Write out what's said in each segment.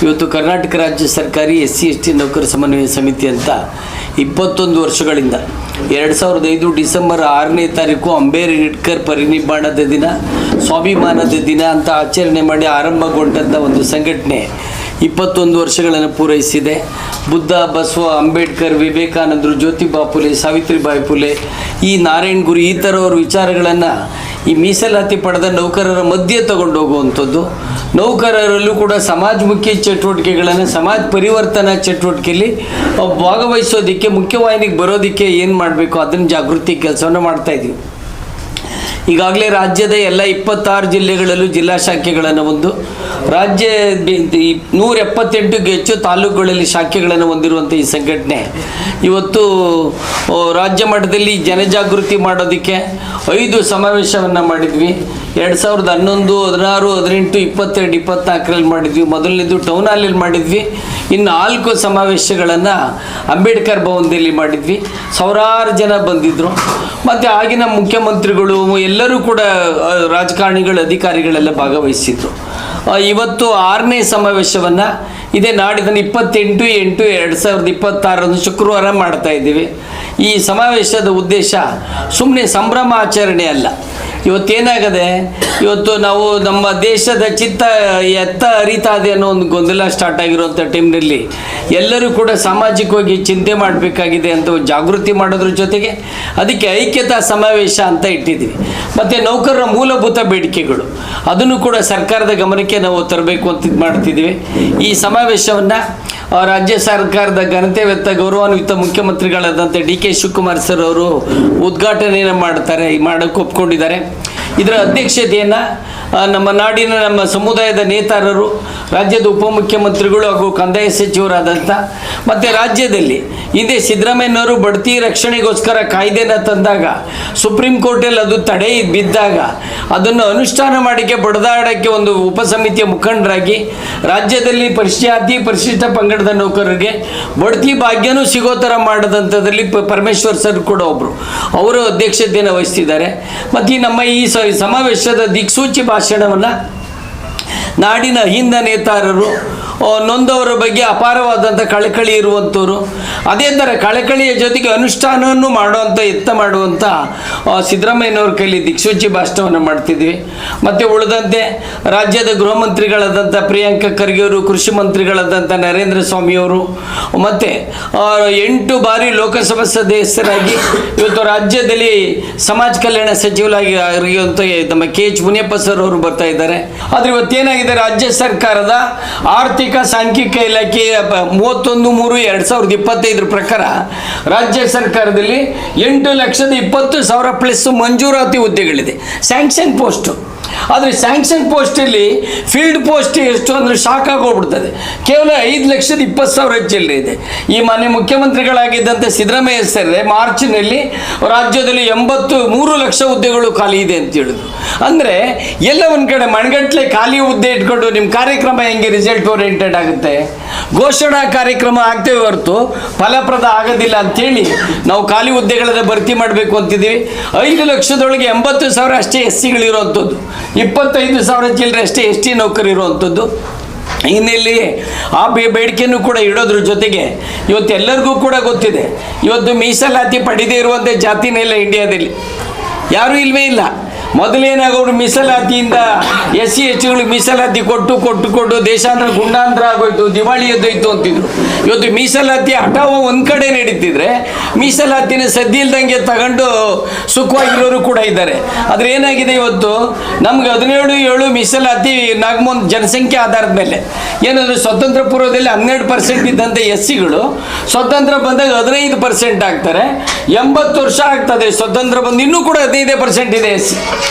ಇವತ್ತು ಕರ್ನಾಟಕ ರಾಜ್ಯ ಸರ್ಕಾರಿ SC/ST ನೌಕರ ಸಮನ್ವಯ ಸಮಿತಿ ಅಂತ 21 ವರ್ಷಗಳಿಂದ 2005 ಡಿಸೆಂಬರ್ 6ನೇ ತಾರೀಕು ಅಂಬೇಡ್ಕರ್ ಪರಿನಿಬ್ಬಾಣದ ದಿನ, ಸ್ವಾಭಿಮಾನದ ದಿನ ಅಂತ ಆಚರಣೆ ಮಾಡಿ ಆರಂಭಗೊಂಡಂಥ ಒಂದು ಸಂಘಟನೆ 21 ವರ್ಷಗಳನ್ನು ಪೂರೈಸಿದೆ. ಬುದ್ಧ, ಬಸವ, ಅಂಬೇಡ್ಕರ್, ವಿವೇಕಾನಂದರು, ಜ್ಯೋತಿಬಾ ಫುಲೆ, ಸಾವಿತ್ರಿಬಾಯಿ ಫುಲೆ, ಈ ನಾರಾಯಣ್ ಗುರು ಈ ಥರವ್ರ ವಿಚಾರಗಳನ್ನು ಈ ಮೀಸಲಾತಿ ಪಡೆದ ನೌಕರರ ಮಧ್ಯೆ ತಗೊಂಡು ಹೋಗುವಂಥದ್ದು. ನೌಕರರಲ್ಲೂ ಕೂಡ ಸಮಾಜಮುಖಿ ಚಟುವಟಿಕೆಗಳನ್ನು, ಸಮಾಜ ಪರಿವರ್ತನಾ ಚಟುವಟಿಕೆಯಲ್ಲಿ ಭಾಗವಹಿಸೋದಕ್ಕೆ, ಮುಖ್ಯವಾಹಿನಿಗೆ ಬರೋದಕ್ಕೆ ಏನು ಮಾಡಬೇಕು ಅದನ್ನು ಜಾಗೃತಿ ಕೆಲಸವನ್ನು ಮಾಡ್ತಾಯಿದ್ದೀವಿ. ಈಗಾಗಲೇ ರಾಜ್ಯದ ಎಲ್ಲ 26 ಜಿಲ್ಲೆಗಳಲ್ಲೂ ಜಿಲ್ಲಾ ಶಾಖೆಗಳನ್ನು ಒಂದು, ರಾಜ್ಯ 178ಕ್ಕೂ ಹೆಚ್ಚು ತಾಲೂಕುಗಳಲ್ಲಿ ಶಾಖೆಗಳನ್ನು ಹೊಂದಿರುವಂಥ ಈ ಸಂಘಟನೆ ಇವತ್ತು ರಾಜ್ಯ ಮಟ್ಟದಲ್ಲಿ ಜನಜಾಗೃತಿ ಮಾಡೋದಕ್ಕೆ 5 ಸಮಾವೇಶವನ್ನು ಮಾಡಿದ್ವಿ. 2011, 16, 18, 22, 24ರಲ್ಲಿ ಮಾಡಿದ್ವಿ. ಮೊದಲನೇದು ಟೌನ್ ಹಾಲಲ್ಲಿ ಮಾಡಿದ್ವಿ. ಇನ್ನು 4 ಸಮಾವೇಶಗಳನ್ನು ಅಂಬೇಡ್ಕರ್ ಭವನದಲ್ಲಿ ಮಾಡಿದ್ವಿ. ಸಾವಿರಾರು ಜನ ಬಂದಿದ್ದರು. ಮತ್ತು ಆಗಿನ ಮುಖ್ಯಮಂತ್ರಿಗಳು ಎಲ್ಲರೂ ಕೂಡ ರಾಜಕಾರಣಿಗಳು, ಅಧಿಕಾರಿಗಳೆಲ್ಲ ಭಾಗವಹಿಸಿದ್ರು. ಇವತ್ತು 6ನೇ ಸಮಾವೇಶವನ್ನು ಇದೇ ನಾಡಿದ 28/8/2026 ಶುಕ್ರವಾರ ಮಾಡ್ತಾ ಇದ್ದೀವಿ. ಈ ಸಮಾವೇಶದ ಉದ್ದೇಶ ಸುಮ್ಮನೆ ಸಂಭ್ರಮ ಆಚರಣೆ ಅಲ್ಲ. ಇವತ್ತೇನಾಗದೆ, ಇವತ್ತು ನಾವು ನಮ್ಮ ದೇಶದ ಚಿತ್ತ ಎತ್ತ ಅರಿತಾ ಇದೆ ಅನ್ನೋ ಒಂದು ಗೊಂದಲ ಸ್ಟಾರ್ಟ್ ಆಗಿರುವಂಥ ಟೈಮ್ನಲ್ಲಿ ಎಲ್ಲರೂ ಕೂಡ ಸಾಮಾಜಿಕವಾಗಿ ಚಿಂತೆ ಮಾಡಬೇಕಾಗಿದೆ ಅಂತ ಜಾಗೃತಿ ಮಾಡೋದ್ರ ಜೊತೆಗೆ ಅದಕ್ಕೆ ಐಕ್ಯತಾ ಸಮಾವೇಶ ಅಂತ ಇಟ್ಟಿದ್ದೀವಿ. ಮತ್ತು ನೌಕರರ ಮೂಲಭೂತ ಬೇಡಿಕೆಗಳು ಅದನ್ನು ಕೂಡ ಸರ್ಕಾರದ ಗಮನಕ್ಕೆ ನಾವು ತರಬೇಕು ಅಂತ ಇದು ಮಾಡ್ತಿದ್ದೀವಿ. ಈ ಸಮಾವೇಶವನ್ನು ರಾಜ್ಯ ಸರ್ಕಾರದ ಘನತೆವೆತ್ತ ಗೌರವಾನ್ವಿತ ಮುಖ್ಯಮಂತ್ರಿಗಳಾದಂಥ DK ಶಿವಕುಮಾರ್ ಸರ್ ಅವರು ಉದ್ಘಾಟನೆಯನ್ನು ಮಾಡೋಕ್ಕೆ ಒಪ್ಕೊಂಡಿದ್ದಾರೆ. ಇದರ ಅಧ್ಯಕ್ಷತೆಯನ್ನು ನಮ್ಮ ನಾಡಿನ, ನಮ್ಮ ಸಮುದಾಯದ ನೇತಾರರು, ರಾಜ್ಯದ ಉಪಮುಖ್ಯಮಂತ್ರಿಗಳು ಹಾಗೂ ಕಂದಾಯ ಸಚಿವರಾದಂಥ, ಮತ್ತು ರಾಜ್ಯದಲ್ಲಿ ಹಿಂದೆ ಸಿದ್ದರಾಮಯ್ಯನವರು ಬಡ್ತಿ ರಕ್ಷಣೆಗೋಸ್ಕರ ಕಾಯ್ದೆನ ತಂದಾಗ ಸುಪ್ರೀಂ ಕೋರ್ಟಲ್ಲಿ ಅದು ತಡೆ ಬಿದ್ದಾಗ ಅದನ್ನು ಅನುಷ್ಠಾನ ಮಾಡೋಕ್ಕೆ ಬಡದಾಡೋಕ್ಕೆ ಒಂದು ಉಪಸಮಿತಿಯ ಮುಖಂಡರಾಗಿ ರಾಜ್ಯದಲ್ಲಿ ಪರಿಶಿಷ್ಟ ಪಂಗಡದ ನೌಕರರಿಗೆ ಬಡ್ತಿ ಭಾಗ್ಯನೂ ಸಿಗೋ ಥರ ಮಾಡೋದಂಥದ್ರಲ್ಲಿ ಪರಮೇಶ್ವರ್ ಸರ್ ಕೂಡ ಒಬ್ಬರು, ಅವರು ಅಧ್ಯಕ್ಷತೆಯನ್ನು ವಹಿಸ್ತಿದ್ದಾರೆ. ಮತ್ತು ನಮ್ಮ ಈ ಸಮಾವೇಶದ ದಿಕ್ಸೂಚಿ ಭಾಷಣವನ್ನು ನಾಡಿನ ಅಹಿಂದ ನೇತಾರರು, ನೊಂದವರ ಬಗ್ಗೆ ಅಪಾರವಾದಂಥ ಕಳಕಳಿ ಇರುವಂಥವ್ರು, ಅದೇ ಥರ ಕಳಕಳಿಯ ಜೊತೆಗೆ ಅನುಷ್ಠಾನವನ್ನು ಮಾಡುವಂಥ ಸಿದ್ದರಾಮಯ್ಯನವ್ರ ಕೈಲಿ ದಿಕ್ಸೂಚಿ ಭಾಷಣವನ್ನು ಮಾಡ್ತಿದ್ವಿ. ಮತ್ತು ಉಳಿದಂತೆ ರಾಜ್ಯದ ಗೃಹ ಮಂತ್ರಿಗಳಾದಂಥ ಪ್ರಿಯಾಂಕ ಖರ್ಗೆ ಅವರು, ಕೃಷಿ ಮಂತ್ರಿಗಳಾದಂಥ ನರೇಂದ್ರ ಸ್ವಾಮಿಯವರು, ಮತ್ತು 8 ಬಾರಿ ಲೋಕಸಭಾ ಸದಸ್ಯರಾಗಿ ಇವತ್ತು ರಾಜ್ಯದಲ್ಲಿ ಸಮಾಜ ಕಲ್ಯಾಣ ಸಚಿವರಾಗಿ ಆಗಿರುವಂಥ ನಮ್ಮ KH ಮುನಿಯಪ್ಪ ಸರ್ ಅವರು ಬರ್ತಾ ಇದ್ದಾರೆ. ಆದರೆ ಇವತ್ತೇನಾಗಿದೆ, ರಾಜ್ಯ ಸರ್ಕಾರದ ಆರ್ಥಿಕ ಸಾಂಖ್ಯಿಕ ಇಲಾಖೆಯ 31/3/2025 ಪ್ರಕಾರ ರಾಜ್ಯ ಸರ್ಕಾರದಲ್ಲಿ 8,20,000 ಪ್ಲಸ್ ಮಂಜೂರಾತಿ ಹುದ್ದೆಗಳಿದೆ, ಸ್ಯಾಂಕ್ಷನ್ ಪೋಸ್ಟು. ಆದರೆ ಸ್ಯಾಂಕ್ಷನ್ ಪೋಸ್ಟಲ್ಲಿ ಫೀಲ್ಡ್ ಪೋಸ್ಟ್ ಎಷ್ಟು ಅಂದರೆ ಶಾಕ್ ಆಗೋಗ್ಬಿಡ್ತದೆ. ಕೇವಲ 5,20,000 ಚಿಲ್ಲರೆ ಇದೆ. ಈ ಮಾನ್ಯ ಮುಖ್ಯಮಂತ್ರಿಗಳಾಗಿದ್ದಂಥ ಸಿದ್ದರಾಮಯ್ಯ ಸರ್ ಮಾರ್ಚ್ನಲ್ಲಿ ರಾಜ್ಯದಲ್ಲಿ 83 ಲಕ್ಷ ಹುದ್ದೆಗಳು ಖಾಲಿ ಇದೆ ಅಂತ ಹೇಳಿದ್ರು. ಅಂದರೆ ಎಲ್ಲ ಒಂದು ಕಡೆ ಮಣಗಟ್ಟಲೆ ಖಾಲಿ ಹುದ್ದೆ ಇಟ್ಕೊಂಡು ನಿಮ್ಮ ಕಾರ್ಯಕ್ರಮ ಹೆಂಗೆ ರಿಸಲ್ಟ್ ಓರಿಯೆಂಟೆಡ್ ಆಗುತ್ತೆ? ಘೋಷಣಾ ಕಾರ್ಯಕ್ರಮ ಆಗ್ತೇವೆ ಹೊರತು ಫಲಪ್ರದ ಆಗೋದಿಲ್ಲ ಅಂಥೇಳಿ ನಾವು ಖಾಲಿ ಹುದ್ದೆಗಳನ್ನು ಭರ್ತಿ ಮಾಡಬೇಕು ಅಂತಿದ್ದೀವಿ. 5 ಲಕ್ಷದೊಳಗೆ 80,000 ಅಷ್ಟೇ SCಗಳಿರುವಂಥದ್ದು, 25,000 ಚಿಲ್ಲರೆ ಅಷ್ಟೇ ST ನೌಕರಿ ಇರುವಂಥದ್ದು. ಹಿನ್ನೆಲೆಯಲ್ಲಿ ಆ ಬೇಡಿಕೆಯನ್ನು ಕೂಡ ಇಡೋದ್ರ ಜೊತೆಗೆ ಇವತ್ತು ಎಲ್ಲರಿಗೂ ಕೂಡ ಗೊತ್ತಿದೆ, ಇವತ್ತು ಮೀಸಲಾತಿ ಪಡೆದೇ ಇರುವಂಥ ಜಾತಿನೇ ಇಲ್ಲ ಇಂಡಿಯಾದಲ್ಲಿ, ಯಾರೂ ಇಲ್ಲವೇ ಇಲ್ಲ. ಮೊದಲೇನಾಗೋರು ಮೀಸಲಾತಿಯಿಂದ SC/STಗಳಿಗೆ ಮೀಸಲಾತಿ ಕೊಟ್ಟು ದೇಶಾಂತರ ಗುಂಡಾಂತರ ಆಗೋಯ್ತು, ದಿವಾಳಿ ಎದ್ದೋಯ್ತು ಅಂತಿದ್ರು. ಇವತ್ತು ಮೀಸಲಾತಿ ಹಠಾವ ಒಂದು ಕಡೆ ನಡೀತಿದ್ರೆ ಮೀಸಲಾತಿನ ಸದ್ಯ ಇಲ್ದಂಗೆ ತಗೊಂಡು ಸುಖವಾಗಿರೋರು ಕೂಡ ಇದ್ದಾರೆ. ಆದರೆ ಏನಾಗಿದೆ, ಇವತ್ತು ನಮ್ಗೆ 17/7 ಮೀಸಲಾತಿ ನಾಗಮೋನ್ ಜನಸಂಖ್ಯೆ ಆಧಾರದ ಮೇಲೆ ಏನಂದರೆ ಸ್ವತಂತ್ರ ಪೂರ್ವದಲ್ಲಿ 12% ಇದ್ದಂಥ SCಗಳು ಸ್ವತಂತ್ರ ಬಂದಾಗ 15% ಆಗ್ತಾರೆ. 80 ವರ್ಷ ಆಗ್ತದೆ ಸ್ವತಂತ್ರ ಬಂದು, ಇನ್ನೂ ಕೂಡ 15% ಇದೆ SC.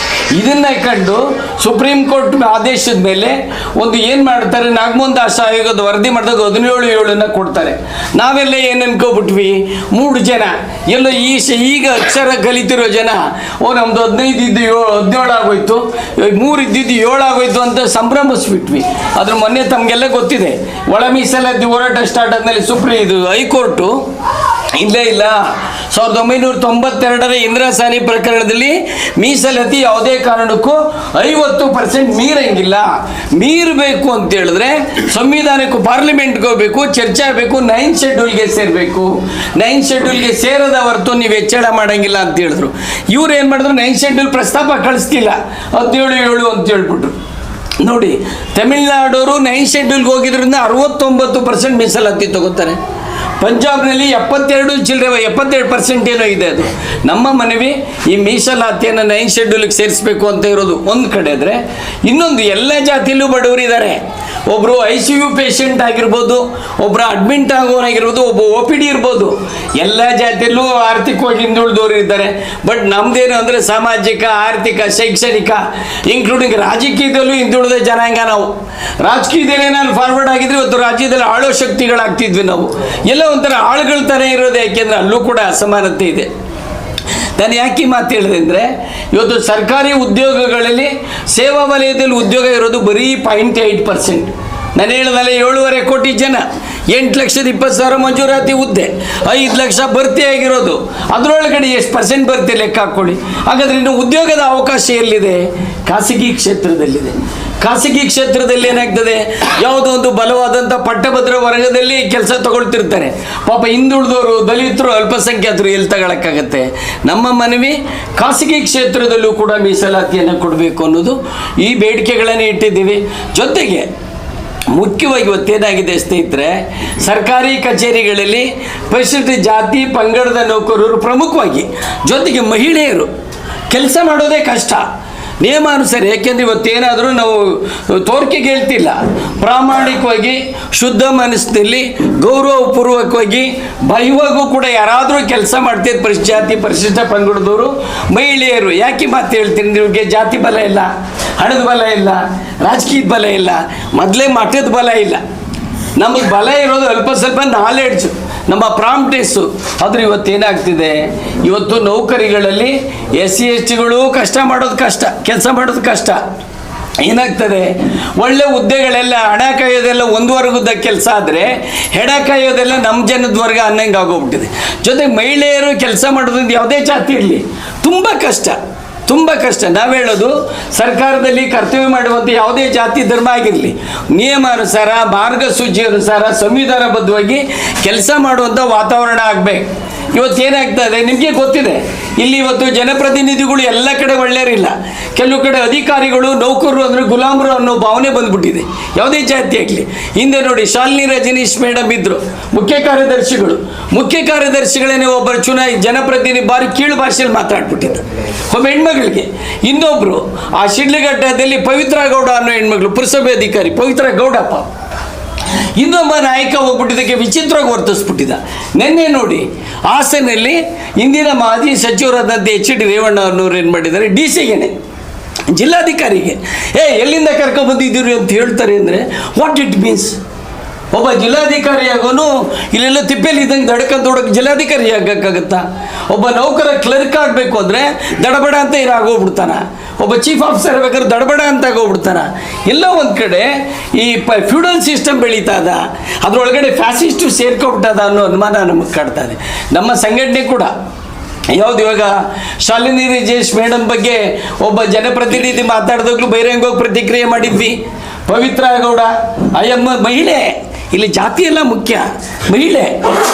ಇದನ್ನ ಕಂಡು ಸುಪ್ರೀಂ ಕೋರ್ಟ್ ಆದೇಶದ ಮೇಲೆ ಒಂದು ಏನು ಮಾಡ್ತಾರೆ, ನಾಗಮೋಹನ್ ದಾಸ್ ಆಯೋಗದ ವರದಿ ಮಾಡಿದಾಗ 17/7 ಕೊಡ್ತಾರೆ. ನಾವೆಲ್ಲ ಏನು ಅನ್ಕೋಬಿಟ್ವಿ, 3 ಜನ ಎಲ್ಲೋ ಈಗ ಅಕ್ಷರ ಕಲಿತಿರೋ ಜನ ನಮ್ದು 15 ಇದ್ದು 17 ಆಗೋಯ್ತು, 3 ಇದ್ದಿದ್ದು 7 ಆಗೋಯ್ತು ಅಂತ ಸಂಭ್ರಮಿಸ್ಬಿಟ್ವಿ. ಅದ್ರ ಮೊನ್ನೆ ತಮಗೆಲ್ಲ ಗೊತ್ತಿದೆ, ಒಳ ಮೀಸಲಾತಿ ಹೋರಾಟ ಸ್ಟಾರ್ಟ್ ಆದಮೇಲೆ ಹೈಕೋರ್ಟು ಇಲ್ಲ 1992 ಇಂದಿರಾ ಸಾನಿ ಪ್ರಕರಣದಲ್ಲಿ ಮೀಸಲಾತಿ ಯಾವುದೇ ಕಾರಣಕ್ಕೂ 50% ಮೀರಂಗಿಲ್ಲ. ಮೀರಬೇಕು ಅಂತ ಹೇಳಿದ್ರೆ ಸಂವಿಧಾನಕ್ಕೂ ಪಾರ್ಲಿಮೆಂಟ್ಗೆ ಹೋಗ್ಬೇಕು, ಚರ್ಚೆ ಆಗಬೇಕು, 9th ಶೆಡ್ಯೂಲ್ಗೆ ಸೇರಬೇಕು. 9th ಶೆಡ್ಯೂಲ್ಗೆ ಸೇರದ ಹೊರತು ನೀವು ಹೆಚ್ಚಳ ಮಾಡಂಗಿಲ್ಲ ಅಂತ ಹೇಳಿದ್ರು. ಇವ್ರು ಏನು ಮಾಡಿದ್ರು, 9th ಶೆಡ್ಯೂಲ್ ಪ್ರಸ್ತಾಪ ಕಳಿಸ್ತಿಲ್ಲ, 17 ಅಂತ ಹೇಳ್ಬಿಟ್ರು. ನೋಡಿ, ತಮಿಳ್ನಾಡವರು 9th ಶೆಡ್ಯೂಲ್ಗೆ ಹೋಗಿದ್ರಿಂದ 69% ಮೀಸಲಾತಿ ತಗೋತಾರೆ. ಪಂಜಾಬ್ನಲ್ಲಿ 72% ಏನೋ ಇದೆ. ಅದು ನಮ್ಮ ಮನವಿ ಈ ಮೀಸಲಾತಿಯನ್ನು 9th ಶೆಡ್ಯೂಲ್ಗೆ ಸೇರಿಸಬೇಕು ಅಂತ ಇರೋದು ಒಂದು ಕಡೆ ಆದರೆ, ಇನ್ನೊಂದು ಎಲ್ಲ ಜಾತಿಯಲ್ಲೂ ಬಡವರಿದ್ದಾರೆ. ಒಬ್ಬರು ICU ಪೇಷಂಟ್ ಆಗಿರ್ಬೋದು, ಒಬ್ಬರು ಅಡ್ಮಿಂಟ್ ಆಗೋನಾಗಿರ್ಬೋದು, ಒಬ್ಬ OPD ಇರ್ಬೋದು. ಎಲ್ಲ ಜಾತಿಯಲ್ಲೂ ಆರ್ಥಿಕವಾಗಿ ಹಿಂದುಳಿದವರು ಇದ್ದಾರೆ. ಬಟ್ ನಮ್ಮದೇನು ಅಂದರೆ ಸಾಮಾಜಿಕ, ಆರ್ಥಿಕ, ಶೈಕ್ಷಣಿಕ, ಇನ್ಕ್ಲೂಡಿಂಗ್ ರಾಜಕೀಯದಲ್ಲೂ ಹಿಂದುಳಿದ ಜನಾಂಗ ನಾವು. ರಾಜಕೀಯದಲ್ಲೇ ನಾನು ಫಾರ್ವರ್ಡ್ ಆಗಿದ್ರೆ ಇವತ್ತು ರಾಜ್ಯದಲ್ಲಿ ಆಳೋ ಶಕ್ತಿಗಳಾಗ್ತಿದ್ವಿ ನಾವು. ಎಲ್ಲ ಒಂಥರ ಆಳುಗಳ ಥರ ಇರೋದು, ಯಾಕೆಂದರೆ ಅಲ್ಲೂ ಕೂಡ ಅಸಮಾನತೆ ಇದೆ. ನಾನು ಯಾಕೆ ಮಾತು ಹೇಳಿದೆ ಅಂದರೆ, ಇವತ್ತು ಸರ್ಕಾರಿ ಉದ್ಯೋಗಗಳಲ್ಲಿ ಸೇವಾ ವಲಯದಲ್ಲಿ ಉದ್ಯೋಗ ಇರೋದು ಬರೀ 0.8%. ನಾನು ಹೇಳಿದಲ್ಲ 7.5 ಕೋಟಿ ಜನ, 8,20,000 ಮಂಜೂರಾತಿ ಹುದ್ದೆ, 5 ಲಕ್ಷ ಭರ್ತಿ ಆಗಿರೋದು. ಅದರೊಳಗಡೆ ಎಷ್ಟು % ಭರ್ತಿ ಲೆಕ್ಕ ಹಾಕ್ಕೊಳ್ಳಿ. ಹಾಗಾದರೆ ಇನ್ನು ಉದ್ಯೋಗದ ಅವಕಾಶ ಎಲ್ಲಿದೆ? ಖಾಸಗಿ ಕ್ಷೇತ್ರದಲ್ಲಿದೆ. ಖಾಸಗಿ ಕ್ಷೇತ್ರದಲ್ಲಿ ಏನಾಗ್ತದೆ, ಯಾವುದೋ ಒಂದು ಬಲವಾದಂಥ ಪಟ್ಟಭದ್ರ ವರ್ಗದಲ್ಲಿ ಕೆಲಸ ತಗೊಳ್ತಿರ್ತಾರೆ. ಪಾಪ ಹಿಂದುಳಿದವರು, ದಲಿತರು, ಅಲ್ಪಸಂಖ್ಯಾತರು ಎಲ್ಲಿ ತಗೊಳಕ್ಕಾಗತ್ತೆ? ನಮ್ಮ ಮನವಿ ಖಾಸಗಿ ಕ್ಷೇತ್ರದಲ್ಲೂ ಕೂಡ ಮೀಸಲಾತಿಯನ್ನು ಕೊಡಬೇಕು ಅನ್ನೋದು, ಈ ಬೇಡಿಕೆಗಳನ್ನು ಇಟ್ಟಿದ್ದೀವಿ. ಜೊತೆಗೆ ಮುಖ್ಯವಾಗಿ ಇವತ್ತೇನಾಗಿದೆ ಸ್ನೇಹಿತರೆ, ಸರ್ಕಾರಿ ಕಚೇರಿಗಳಲ್ಲಿ ಪರಿಶಿಷ್ಟ ಜಾತಿ ಪಂಗಡದ ನೌಕರರು ಪ್ರಮುಖವಾಗಿ, ಜೊತೆಗೆ ಮಹಿಳೆಯರು ಕೆಲಸ ಮಾಡೋದೇ ಕಷ್ಟ ನಿಯಮಾನುಸಾರ. ಯಾಕೆಂದರೆ ಇವತ್ತೇನಾದರೂ ನಾವು ತೋರಿಕೆಗೆ ಹೇಳ್ತಿಲ್ಲ, ಪ್ರಾಮಾಣಿಕವಾಗಿ ಶುದ್ಧ ಮನಸ್ಸಿನಲ್ಲಿ ಗೌರವಪೂರ್ವಕವಾಗಿ ಇವಾಗೂ ಕೂಡ ಯಾರಾದರೂ ಕೆಲಸ ಮಾಡ್ತಿದ್ದು ಪರಿಶಿಷ್ಟ ಜಾತಿ ಪರಿಶಿಷ್ಟ ಪಂಗಡದವರು ಮಹಿಳೆಯರು. ಯಾಕೆ ಮಾತು ಹೇಳ್ತೀನಿ, ನಿಮಗೆ ಜಾತಿ ಬಲ ಇಲ್ಲ, ಹಣದ ಬಲ ಇಲ್ಲ, ರಾಜಕೀಯದ ಬಲ ಇಲ್ಲ, ಮೊದಲೇ ಮಠದ ಬಲ ಇಲ್ಲ. ನಮಗೆ ಬಲ ಇರೋದು ಅಲ್ಪ ಸ್ವಲ್ಪ ನಾಲೆಡ್ಜು, ನಮ್ಮ ಪ್ರಾಂಪ್ಟ್ನೆಸ್ಸು. ಆದರೂ ಇವತ್ತೇನಾಗ್ತಿದೆ, ಇವತ್ತು ನೌಕರಿಗಳಲ್ಲಿ SC STಗಳು ಕಷ್ಟ ಮಾಡೋದು ಕಷ್ಟ, ಕೆಲಸ ಮಾಡೋದು ಕಷ್ಟ. ಏನಾಗ್ತದೆ, ಒಳ್ಳೆ ಹುದ್ದೆಗಳೆಲ್ಲ ಹಣ ಕಾಯೋದೆಲ್ಲ ಒಂದು ವರ್ಗದ ಕೆಲಸ ಆದರೆ ಹೆಣ ಕಾಯೋದೆಲ್ಲ ನಮ್ಮ ಜನದ ವರ್ಗ ಅನ್ನಂಗೆ ಆಗೋಗ್ಬಿಟ್ಟಿದೆ. ಜೊತೆಗೆ ಮಹಿಳೆಯರು ಕೆಲಸ ಮಾಡೋದ್ರಿಂದ ಯಾವುದೇ ಜಾತಿ ಇರಲಿ ತುಂಬ ಕಷ್ಟ, ತುಂಬ ಕಷ್ಟ. ನಾವು ಹೇಳೋದು, ಸರ್ಕಾರದಲ್ಲಿ ಕರ್ತವ್ಯ ಮಾಡುವಂಥ ಯಾವುದೇ ಜಾತಿ ಧರ್ಮ ಆಗಿರಲಿ, ನಿಯಮಾನುಸಾರ ಮಾರ್ಗಸೂಚಿ ಅನುಸಾರ ಸಂವಿಧಾನಬದ್ಧವಾಗಿ ಕೆಲಸ ಮಾಡುವಂಥ ವಾತಾವರಣ ಆಗಬೇಕು. ಇವತ್ತೇನಾಗ್ತದೆ ನಿಮಗೆ ಗೊತ್ತಿದೆ, ಇಲ್ಲಿ ಇವತ್ತು ಜನಪ್ರತಿನಿಧಿಗಳು ಎಲ್ಲ ಕಡೆ ಒಳ್ಳೆಯರಿಲ್ಲ. ಕೆಲವು ಕಡೆ ಅಧಿಕಾರಿಗಳು ನೌಕರರು ಅಂದರೆ ಗುಲಾಮರು ಅನ್ನೋ ಭಾವನೆ ಬಂದ್ಬಿಟ್ಟಿದೆ, ಯಾವುದೇ ಜಾತಿ ಆಗಲಿ. ಹಿಂದೆ ನೋಡಿ, ಶಾಲಿನಿ ರಜನೀಶ್ ಮೇಡಮ್ ಇದ್ದರು ಮುಖ್ಯ ಕಾರ್ಯದರ್ಶಿಗಳೇನೆ ಒಬ್ಬರು ಜನಪ್ರತಿನಿಧಿ ಬಾರಿ ಕೀಳು ಭಾಷೆಯಲ್ಲಿ ಮಾತಾಡ್ಬಿಟ್ಟಿದ್ದ ಒಬ್ಬ ಹೆಣ್ಮಗಳಿಗೆ. ಇನ್ನೊಬ್ಬರು ಆ ಶಿಡ್ಲಘಟ್ಟದಲ್ಲಿ ಪವಿತ್ರ ಗೌಡ ಅನ್ನೋ ಹೆಣ್ಮಗಳು, ಪುರಸಭೆ ಅಧಿಕಾರಿ ಪವಿತ್ರ ಗೌಡಪ್ಪ, ಇನ್ನೊಬ್ಬ ನಾಯಕ ಹೋಗ್ಬಿಟ್ಟಿದ್ದಕ್ಕೆ ವಿಚಿತ್ರವಾಗಿ ವರ್ತಿಸ್ಬಿಟ್ಟಿದ್ದ. ನಿನ್ನೆ ನೋಡಿ ಹಾಸನಲ್ಲಿ ಇಂದಿನ ಮಾಜಿ ಸಚಿವರಾದಂಥ HD ರೇವಣ್ಣ ಅನ್ನೋರು ಏನು ಮಾಡಿದ್ದಾರೆ, DCಗೇನೆ ಜಿಲ್ಲಾಧಿಕಾರಿಗೆ ಎಲ್ಲಿಂದ ಕರ್ಕೊಬಂದಿದ್ದೀರಿ ಅಂತ ಹೇಳ್ತಾರೆ ಅಂದರೆ, ವಾಟ್ ಇಟ್ ಮೀನ್ಸ್? ಒಬ್ಬ ಜಿಲ್ಲಾಧಿಕಾರಿ ಆಗೋನು ಇಲ್ಲೆಲ್ಲ ತಿಪ್ಪೆಲಿ ಇದ್ದಂಗೆ ದಡ್ಕಂತ ಹುಡುಗ ಜಿಲ್ಲಾಧಿಕಾರಿ ಆಗಕ್ಕಾಗತ್ತಾ? ಒಬ್ಬ ನೌಕರ ಕ್ಲರ್ಕ್ ಆಗಬೇಕು ಅಂದರೆ ದಡಬಡ ಅಂತ ಆಗೋಗ್ಬಿಡ್ತಾನ. ಒಬ್ಬ ಚೀಫ್ ಆಫೀಸರ್ ಬೇಕಾದ್ರೆ ದಡಬಡ ಅಂತ ಆಗೋಗ್ಬಿಡ್ತಾನ. ಎಲ್ಲ ಒಂದು ಕಡೆ ಈ ಫ್ಯೂಡಲ್ ಸಿಸ್ಟಮ್ ಬೆಳೀತದ, ಅದರೊಳಗಡೆ ಫ್ಯಾಸಿಸ್ಟು ಸೇರ್ಕೊಬಿಟ್ಟದ ಅನ್ನೋ ಅನುಮಾನ ನಮಗೆ ಕಾಡ್ತದೆ. ನಮ್ಮ ಸಂಘಟನೆ ಕೂಡ ಯಾವುದು, ಇವಾಗ ಶಾಲಿನಿ ರಜನೀಶ್ ಮೇಡಮ್ ಬಗ್ಗೆ ಒಬ್ಬ ಜನಪ್ರತಿನಿಧಿ ಮಾತಾಡಿದಾಗಲೂ ಬಹಿರಂಗವಾಗಿ ಪ್ರತಿಕ್ರಿಯೆ ಮಾಡಿದ್ವಿ. ಪವಿತ್ರ ಗೌಡ ಅಯ್ಯಮ್ಮ ಮಹಿಳೆ, ಇಲ್ಲಿ ಜಾತಿ ಎಲ್ಲ ಮುಖ್ಯ,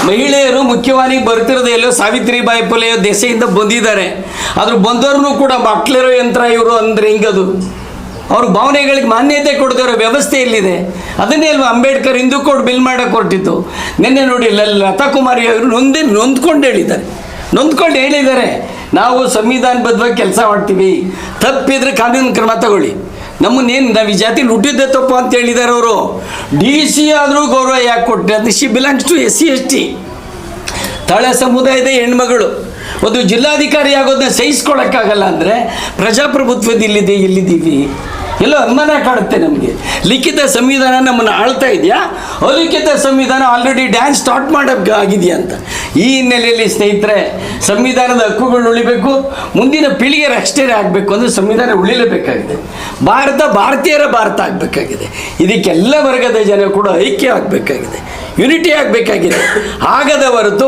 ಮಹಿಳೆಯರು ಮುಖ್ಯವಾಗಿ ಬರ್ತಿರೋದು ಎಲ್ಲೋ ಸಾವಿತ್ರಿಬಾಯಿ ಫುಲೆ ದೆಸೆಯಿಂದ ಬಂದಿದ್ದಾರೆ. ಆದರೂ ಬಂದವ್ರೂ ಕೂಡ ಮಕ್ಕಳಿರೋ ಯಂತ್ರ ಇವರು ಅಂದರೆ ಹಿಂಗದು. ಅವ್ರ ಭಾವನೆಗಳಿಗೆ ಮಾನ್ಯತೆ ಕೊಡದಿರೋ ವ್ಯವಸ್ಥೆ ಎಲ್ಲಿದೆ? ಅದನ್ನೇ ಅಲ್ವಾ ಅಂಬೇಡ್ಕರ್ ಹಿಂದೂ ಕೋಡ್ ಬಿಲ್ ಮಾಡೋಕ್ಕೆ ಹೊರಟಿತ್ತು. ನಿನ್ನೆ ನೋಡಿ ಲತಾ ಕುಮಾರಿ ಅವರು ನೊಂದ್ಕೊಂಡು ಹೇಳಿದ್ದಾರೆ, ನಾವು ಸಂವಿಧಾನಬದ್ಧವಾಗಿ ಕೆಲಸ ಮಾಡ್ತೀವಿ, ತಪ್ಪಿದ್ರೆ ಕಾನೂನು ಕ್ರಮ ತಗೊಳ್ಳಿ. ನಾವು ಈ ಜಾತಿಲಿ ಹುಟ್ಟಿದ್ದೆ ತಪ್ಪು ಅಂತ ಹೇಳಿದ್ದಾರೆ ಅವರು. DC ಆದರೂ ಗೌರವ ಯಾಕೆ ಕೊಟ್ಟರೆ ಅದು she belongs to SC ST ತಳ ಸಮುದಾಯದ ಹೆಣ್ಮಗಳು. ಒಂದು ಜಿಲ್ಲಾಧಿಕಾರಿ ಆಗೋದನ್ನ ಸಹಿಸ್ಕೊಳ್ಳೋಕ್ಕಾಗಲ್ಲ ಅಂದರೆ ಪ್ರಜಾಪ್ರಭುತ್ವದ ಎಲ್ಲಿದ್ದೀವಿ? ಎಲ್ಲೋ ಅನುಮಾನ ಕಾಡುತ್ತೆ ನಮಗೆ. ಲಿಖಿತ ಸಂವಿಧಾನ ನಮ್ಮನ್ನು ಆಳ್ತಾ ಇದೆಯಾ, ಅಲಿಖಿತ ಸಂವಿಧಾನ ಆಲ್ರೆಡಿ ಡ್ಯಾನ್ಸ್ ಸ್ಟಾರ್ಟ್ ಆಗಿದೆಯಾ ಅಂತ. ಈ ಹಿನ್ನೆಲೆಯಲ್ಲಿ ಸ್ನೇಹಿತರೆ, ಸಂವಿಧಾನದ ಹಕ್ಕುಗಳು ಉಳಿಬೇಕು, ಮುಂದಿನ ಪೀಳಿಗೆ ರಕ್ಷಣೆ ಆಗಬೇಕು ಅಂದರೆ ಸಂವಿಧಾನ ಉಳಿಲೇಬೇಕಾಗಿದೆ. ಭಾರತೀಯರ ಭಾರತ ಆಗಬೇಕಾಗಿದೆ. ಇದಕ್ಕೆಲ್ಲ ವರ್ಗದ ಜನ ಕೂಡ ಐಕ್ಯ ಆಗಬೇಕಾಗಿದೆ. ಯುನಿಟಿ ಆಗಬೇಕಾಗಿದೆ. ಆಗದ ಹೊರತು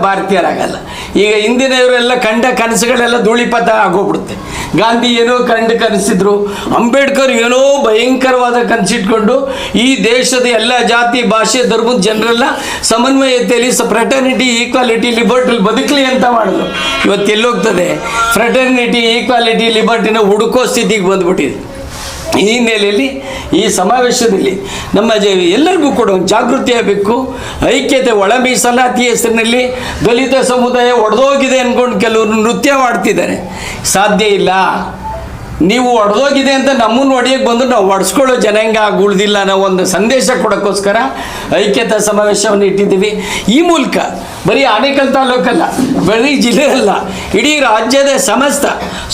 ಭಾರತೀಯರಾಗಲ್ಲ. ಈಗ ಹಿಂದಿನವರೆಲ್ಲ ಕಂಡ ಕನಸುಗಳೆಲ್ಲ ಧೂಳಿಪಥ ಆಗೋಗ್ಬಿಡುತ್ತೆ. ಗಾಂಧಿ ಏನೋ ಕನಸಿದ್ರು, ಅಂಬೇಡ್ಕರ್ ಏನೋ ಭಯಂಕರವಾದ ಕನಸಿಟ್ಕೊಂಡು ಈ ದೇಶದ ಎಲ್ಲ ಜಾತಿ ಭಾಷೆ ಧರ್ಮದ ಜನರೆಲ್ಲ ಸಮನ್ವಯತೆಯಲ್ಲಿ ಫ್ರೆಟರ್ನಿಟಿ ಈಕ್ವಾಲಿಟಿ ಲಿಬರ್ಟಿ ಬದುಕಲಿ ಅಂತ ಮಾಡಿದ್ರು. ಇವತ್ತು ಎಲ್ಲೋಗ್ತದೆ ಫ್ರೆಟರ್ನಿಟಿ ಈಕ್ವಾಲಿಟಿ ಲಿಬರ್ಟಿನ ಹುಡುಕೋ ಸ್ಥಿತಿಗೆ ಬಂದ್ಬಿಟ್ಟಿದೆ. ಈ ಹಿನ್ನೆಲೆಯಲ್ಲಿ ಈ ಸಮಾವೇಶದಲ್ಲಿ ನಮ್ಮ ಎಲ್ಲರಿಗೂ ಕೂಡ ಜಾಗೃತಿ ಆಗಬೇಕು. ಐಕ್ಯತೆ, ಒಳ ಮೀಸಲಾತಿ ಹೆಸರಿನಲ್ಲಿ ದಲಿತ ಸಮುದಾಯ ಒಡೆದೋಗಿದೆ ಅಂದ್ಕೊಂಡು ಕೆಲವರು ನೃತ್ಯ ಮಾಡ್ತಿದ್ದಾರೆ. ಸಾಧ್ಯ ಇಲ್ಲ. ನೀವು ಒಡೆದೋಗಿದೆ ಅಂತ ನಮ್ಮನ್ನು ಒಡೆಯಕ್ಕೆ ಬಂದು ನಾವು ಒಡೆಸ್ಕೊಳ್ಳೋ ಜನಾಂಗ ಆಗುವುದಿಲ್ಲ ಅನ್ನೋ ಒಂದು ಸಂದೇಶ ಕೊಡೋಕ್ಕೋಸ್ಕರ ಐಕ್ಯತಾ ಸಮಾವೇಶವನ್ನು ಇಟ್ಟಿದ್ದೀವಿ. ಈ ಮೂಲಕ ಬರೀ ಆನೇಕಲ್ ತಾಲೂಕಲ್ಲ, ಬರೀ ಜಿಲ್ಲೆ ಅಲ್ಲ, ಇಡೀ ರಾಜ್ಯದ ಸಮಸ್ತ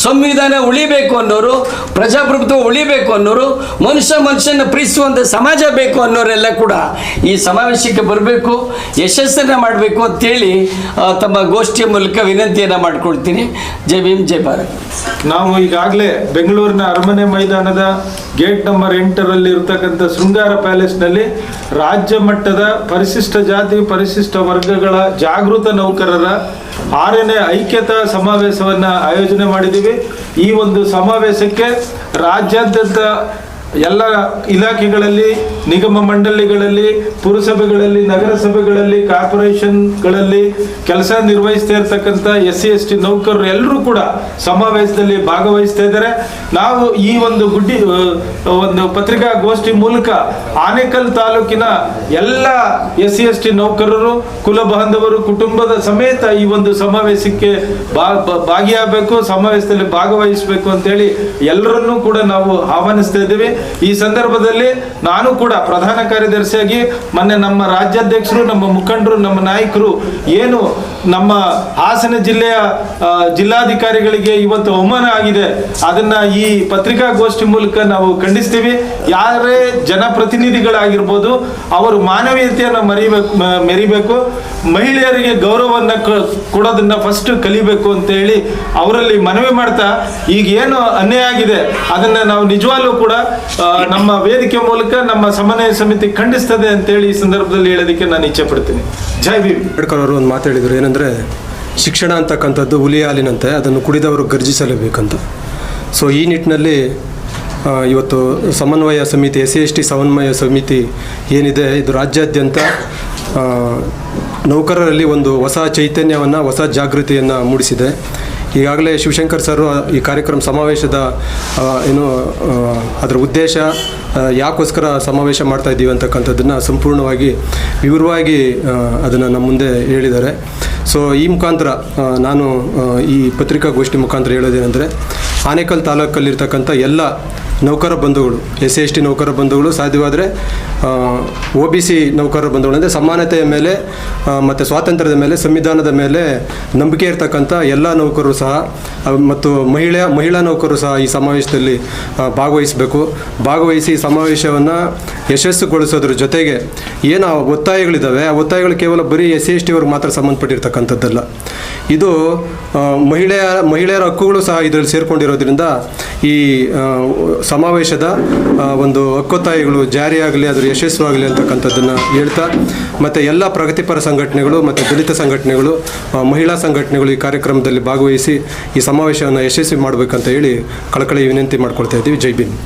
ಸಂವಿಧಾನ ಉಳಿಬೇಕು ಅನ್ನೋರು, ಪ್ರಜಾಪ್ರಭುತ್ವ ಉಳಿಬೇಕು ಅನ್ನೋರು, ಮನುಷ್ಯನ ಪ್ರೀತಿಸುವಂಥ ಸಮಾಜ ಬೇಕು ಅನ್ನೋರೆಲ್ಲ ಕೂಡ ಈ ಸಮಾವೇಶಕ್ಕೆ ಬರಬೇಕು, ಯಶಸ್ಸನ್ನು ಮಾಡಬೇಕು ಅಂತೇಳಿ ತಮ್ಮ ಗೋಷ್ಠಿಯ ಮೂಲಕ ವಿನಂತಿಯನ್ನು ಮಾಡ್ಕೊಳ್ತೀನಿ. ಜೈ ಭೀಮ್, ಜೈ ಭಾರತ್. ನಾವು ಈಗಾಗಲೇ ಬೆಂಗಳೂರಿನ ಅರಮನೆ ಮೈದಾನದ ಗೇಟ್ ನಂಬರ್ 8ರಲ್ಲಿ ಇರತಕ್ಕಂಥ ಶೃಂಗಾರ ಪ್ಯಾಲೇಸ್ನಲ್ಲಿ ರಾಜ್ಯ ಮಟ್ಟದ ಪರಿಶಿಷ್ಟ ಜಾತಿ ಪರಿಶಿಷ್ಟ ವರ್ಗಗಳ ಜಾಗೃತ ನೌಕರರ 6ನೇ ಐಕ್ಯತಾ ಸಮಾವೇಶವನ್ನು ಆಯೋಜನೆ ಮಾಡಿದ್ದೀವಿ. ಈ ಒಂದು ಸಮಾವೇಶಕ್ಕೆ ರಾಜ್ಯಾದ್ಯಂತ ಎಲ್ಲ ಇಲಾಖೆಗಳಲ್ಲಿ, ನಿಗಮ ಮಂಡಳಿಗಳಲ್ಲಿ, ಪುರಸಭೆಗಳಲ್ಲಿ, ನಗರಸಭೆಗಳಲ್ಲಿ, ಕಾರ್ಪೊರೇಷನ್ಗಳಲ್ಲಿ ಕೆಲಸ ನಿರ್ವಹಿಸ್ತಾ ಇರ್ತಕ್ಕಂಥ SC/ST ನೌಕರರು ಎಲ್ಲರೂ ಕೂಡ ಸಮಾವೇಶದಲ್ಲಿ ಭಾಗವಹಿಸ್ತಾ ಇದ್ದಾರೆ. ನಾವು ಈ ಒಂದು ಒಂದು ಪತ್ರಿಕಾಗೋಷ್ಠಿ ಮೂಲಕ ಆನೇಕಲ್ ತಾಲೂಕಿನ ಎಲ್ಲ SC/ST ನೌಕರರು, ಕುಲ ಬಾಂಧವರು, ಕುಟುಂಬದ ಸಮೇತ ಈ ಒಂದು ಸಮಾವೇಶಕ್ಕೆ ಭಾಗಿಯಾಗಬೇಕು, ಸಮಾವೇಶದಲ್ಲಿ ಭಾಗವಹಿಸಬೇಕು ಅಂತೇಳಿ ಎಲ್ಲರನ್ನೂ ಕೂಡ ನಾವು ಆಹ್ವಾನಿಸ್ತಾ ಇದ್ದೀವಿ. ಈ ಸಂದರ್ಭದಲ್ಲಿ ನಾನು ಕೂಡ ಪ್ರಧಾನ ಕಾರ್ಯದರ್ಶಿಯಾಗಿ ಮೊನ್ನೆ ನಮ್ಮ ರಾಜ್ಯಾಧ್ಯಕ್ಷರು, ನಮ್ಮ ಮುಖಂಡರು, ನಮ್ಮ ನಾಯಕರು ಏನು ನಮ್ಮ ಹಾಸನ ಜಿಲ್ಲೆಯ ಜಿಲ್ಲಾಧಿಕಾರಿಗಳಿಗೆ ಇವತ್ತು ಅವಮಾನ ಆಗಿದೆ, ಅದನ್ನ ಈ ಪತ್ರಿಕಾಗೋಷ್ಠಿ ಮೂಲಕ ನಾವು ಖಂಡಿಸ್ತೀವಿ. ಯಾರೇ ಜನಪ್ರತಿನಿಧಿಗಳಾಗಿರ್ಬೋದು, ಅವರು ಮಾನವೀಯತೆಯನ್ನು ಮೆರಿಬೇಕು, ಮಹಿಳೆಯರಿಗೆ ಗೌರವವನ್ನು ಕೊಡೋದನ್ನ ಫಸ್ಟ್ ಕಲಿಬೇಕು ಅಂತ ಹೇಳಿ ಅವರಲ್ಲಿ ಮನವಿ ಮಾಡ್ತಾ, ಈಗ ಏನು ಅನ್ಯಾಯ ಆಗಿದೆ ಅದನ್ನ ನಾವು ನಿಜವಾಗ್ಲೂ ಕೂಡ ನಮ್ಮ ವೇದಿಕೆ ಮೂಲಕ ನಮ್ಮ ಸಮನ್ವಯ ಸಮಿತಿ ಖಂಡಿಸ್ತದೆ ಅಂತೇಳಿ ಈ ಸಂದರ್ಭದಲ್ಲಿ ಹೇಳೋದಕ್ಕೆ ನಾನು ಇಚ್ಛೆ ಪಡ್ತೀನಿ. ಜೈ ಭೀಮ್. ಅಂಬೇಡ್ಕರ್ ಅವರು ಒಂದು ಮಾತು ಹೇಳಿದರು, ಏನಂದರೆ ಶಿಕ್ಷಣ ಅಂತಕ್ಕಂಥದ್ದು ಹುಲಿ ಹಾಲಿನಂತೆ, ಅದನ್ನು ಕುಡಿದವರು ಗರ್ಜಿಸಲೇಬೇಕಂತ. ಸೊ ಈ ನಿಟ್ಟಿನಲ್ಲಿ ಇವತ್ತು ಸಮನ್ವಯ ಸಮಿತಿ, SC/ST ಸಮನ್ವಯ ಸಮಿತಿ ಏನಿದೆ, ಇದು ರಾಜ್ಯಾದ್ಯಂತ ನೌಕರರಲ್ಲಿ ಒಂದು ಹೊಸ ಚೈತನ್ಯವನ್ನು, ಹೊಸ ಜಾಗೃತಿಯನ್ನು ಮೂಡಿಸಿದೆ. ಈಗಾಗಲೇ ಶಿವಶಂಕರ್ ಸರ್ ಈ ಕಾರ್ಯಕ್ರಮ ಸಮಾವೇಶದ ಅದರ ಉದ್ದೇಶ, ಯಾಕೋಸ್ಕರ ಸಮಾವೇಶ ಮಾಡ್ತಾ ಇದ್ದೀವಿ ಅಂತಕ್ಕಂಥದ್ದನ್ನು ಸಂಪೂರ್ಣವಾಗಿ ವಿವರವಾಗಿ ಅದನ್ನು ನಮ್ಮ ಮುಂದೆ ಹೇಳಿದ್ದಾರೆ. ಸೊ ಈ ಮುಖಾಂತರ ನಾನು ಈ ಪತ್ರಿಕಾಗೋಷ್ಠಿ ಮುಖಾಂತರ ಹೇಳೋದೇನೆಂದರೆ, ಆನೇಕಲ್ ತಾಲೂಕಲ್ಲಿರ್ತಕ್ಕಂಥ ಎಲ್ಲ ನೌಕರ ಬಂಧುಗಳು, SC/ST ನೌಕರ ಬಂಧುಗಳು, ಸಾಧ್ಯವಾದರೆ OBC ನೌಕರ ಬಂಧುಗಳು, ಅಂದರೆ ಸಮಾನತೆಯ ಮೇಲೆ ಮತ್ತು ಸ್ವಾತಂತ್ರ್ಯದ ಮೇಲೆ, ಸಂವಿಧಾನದ ಮೇಲೆ ನಂಬಿಕೆ ಇರತಕ್ಕಂಥ ಎಲ್ಲ ನೌಕರರು ಸಹ ಮತ್ತು ಮಹಿಳಾ ನೌಕರರು ಸಹ ಈ ಸಮಾವೇಶದಲ್ಲಿ ಭಾಗವಹಿಸಿ ಸಮಾವೇಶವನ್ನು ಯಶಸ್ಸುಗೊಳಿಸೋದ್ರ ಜೊತೆಗೆ ಏನು ಒತ್ತಾಯಗಳಿದ್ದಾವೆ, ಆ ಒತ್ತಾಯಗಳು ಕೇವಲ ಬರೀ SC/ST ಅವ್ರಿಗೆ ಮಾತ್ರ ಸಂಬಂಧಪಟ್ಟಿರ್ತಕ್ಕಂಥದ್ದಲ್ಲ. ಇದು ಮಹಿಳೆಯರ ಹಕ್ಕುಗಳು ಸಹ ಇದರಲ್ಲಿ ಸೇರಿಕೊಂಡಿರೋದ್ರಿಂದ ಈ ಸಮಾವೇಶದ ಒಂದು ಹಕ್ಕೊತ್ತಾಯಗಳು ಜಾರಿಯಾಗಲಿ, ಅದರ ಯಶಸ್ವಾಗಲಿ ಅಂತಕ್ಕಂಥದ್ದನ್ನು ಹೇಳ್ತಾ, ಮತ್ತು ಎಲ್ಲ ಪ್ರಗತಿಪರ ಸಂಘಟನೆಗಳು ಮತ್ತು ದಲಿತ ಸಂಘಟನೆಗಳು, ಮಹಿಳಾ ಸಂಘಟನೆಗಳು ಈ ಕಾರ್ಯಕ್ರಮದಲ್ಲಿ ಭಾಗವಹಿಸಿ ಈ ಸಮಾವೇಶವನ್ನು ಯಶಸ್ವಿ ಮಾಡಬೇಕಂತ ಹೇಳಿ ಕಳಕಳಿ ವಿನಂತಿ ಮಾಡ್ಕೊಳ್ತಾ ಇದ್ದೀವಿ. ಜೈ ಭೀಮ್.